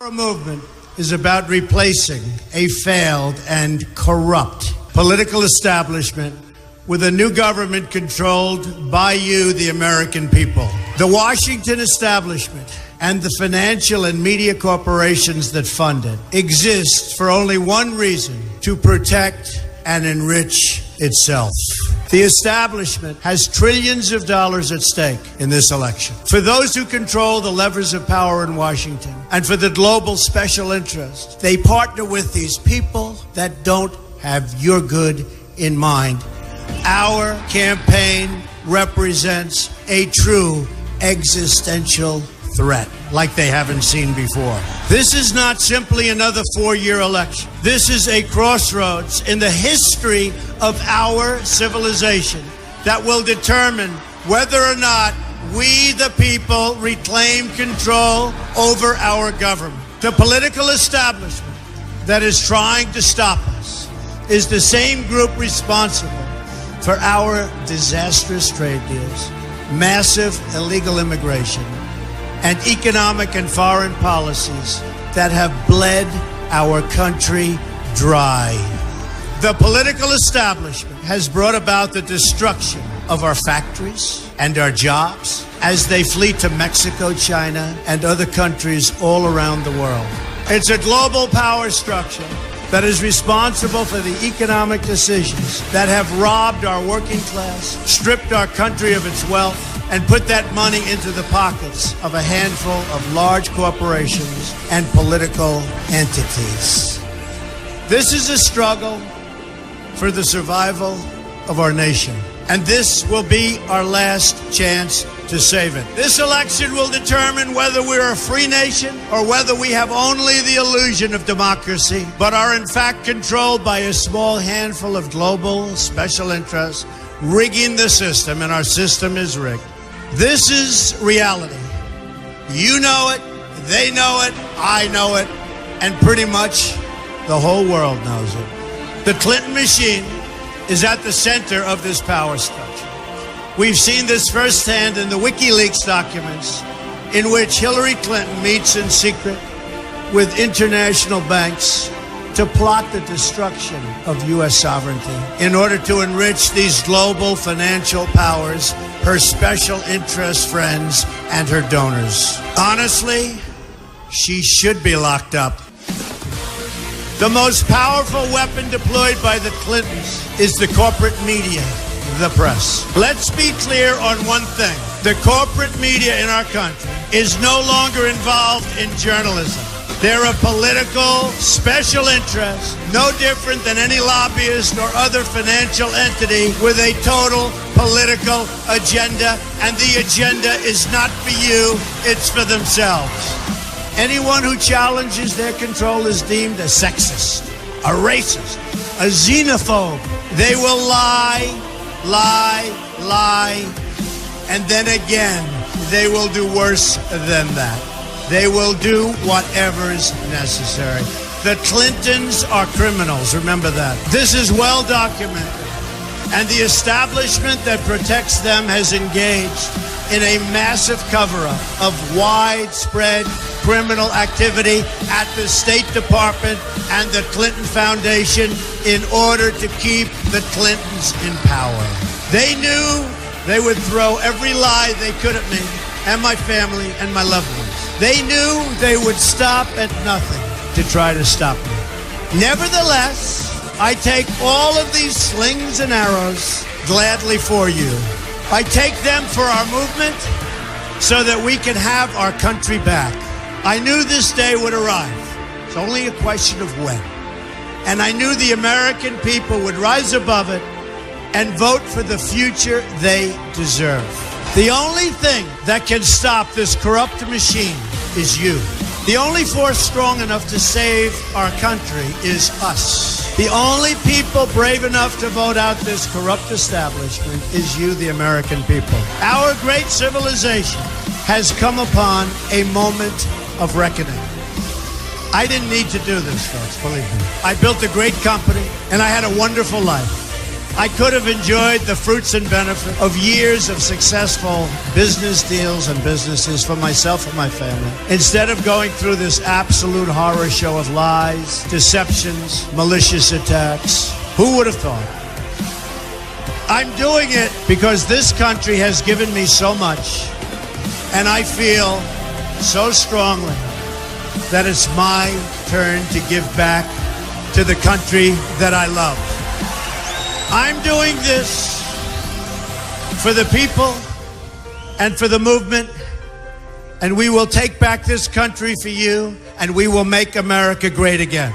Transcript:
Our movement is about replacing a failed and corrupt political establishment with a new government controlled by you, the American people. The Washington establishment and the financial and media corporations that fund it exist for only one reason: to protect and enrich itself. The establishment has trillions of dollars at stake in this election. For those who control the levers of power in Washington and for the global special interests, they partner with these people that don't have your good in mind. Our campaign represents a true existential threat like they haven't seen before. This is not simply another four-year election. This is a crossroads in the history of our civilization that will determine whether or not we, the people, reclaim control over our government. The political establishment that is trying to stop us is the same group responsible for our disastrous trade deals, massive illegal immigration, and economic and foreign policies that have bled our country dry. The political establishment has brought about the destruction of our factories and our jobs as they flee to Mexico, China, and other countries all around the world. It's a global power structure that is responsible for the economic decisions that have robbed our working class, stripped our country of its wealth, and put that money into the pockets of a handful of large corporations and political entities. This is a struggle for the survival of our nation, and this will be our last chance to save it. This election will determine whether we're a free nation or whether we have only the illusion of democracy, but are in fact controlled by a small handful of global special interests rigging the system, and our system is rigged. This is reality. You know it, they know it, I know it, and pretty much the whole world knows it. The Clinton machine is at the center of this power structure. We've seen this firsthand in the WikiLeaks documents, in which Hillary Clinton meets in secret with international banks to plot the destruction of U.S. sovereignty in order to enrich these global financial powers, her special interest friends, and her donors. Honestly, she should be locked up. The most powerful weapon deployed by the Clintons is the corporate media, the press. Let's be clear on one thing. The corporate media in our country is no longer involved in journalism. They're a political special interest, no different than any lobbyist or other financial entity with a total political agenda, and the agenda is not for you, it's for themselves. Anyone who challenges their control is deemed a sexist, a racist, a xenophobe. They will lie, and then again, they will do worse than that. They will do whatever is necessary. The Clintons are criminals, remember that. This is well documented, and the establishment that protects them has engaged in a massive cover-up of widespread criminal activity at the State Department and the Clinton Foundation in order to keep the Clintons in power. They knew they would throw every lie they could at me and my family and my loved ones. They knew they would stop at nothing to try to stop me. Nevertheless, I take all of these slings and arrows gladly for you. I take them for our movement so that we can have our country back. I knew this day would arrive. It's only a question of when. And I knew the American people would rise above it and vote for the future they deserve. The only thing that can stop this corrupt machine is you. The only force strong enough to save our country is us. The only people brave enough to vote out this corrupt establishment is you, the American people. Our great civilization has come upon a moment of reckoning. I didn't need to do this, folks, believe me. I built a great company, and I had a wonderful life. I could have enjoyed the fruits and benefits of years of successful business deals and businesses for myself and my family, instead of going through this absolute horror show of lies, deceptions, malicious attacks. Who would have thought? I'm doing it because this country has given me so much, and I feel so strongly that it's my turn to give back to the country that I love. I'm doing this for the people and for the movement, and we will take back this country for you, and we will make America great again.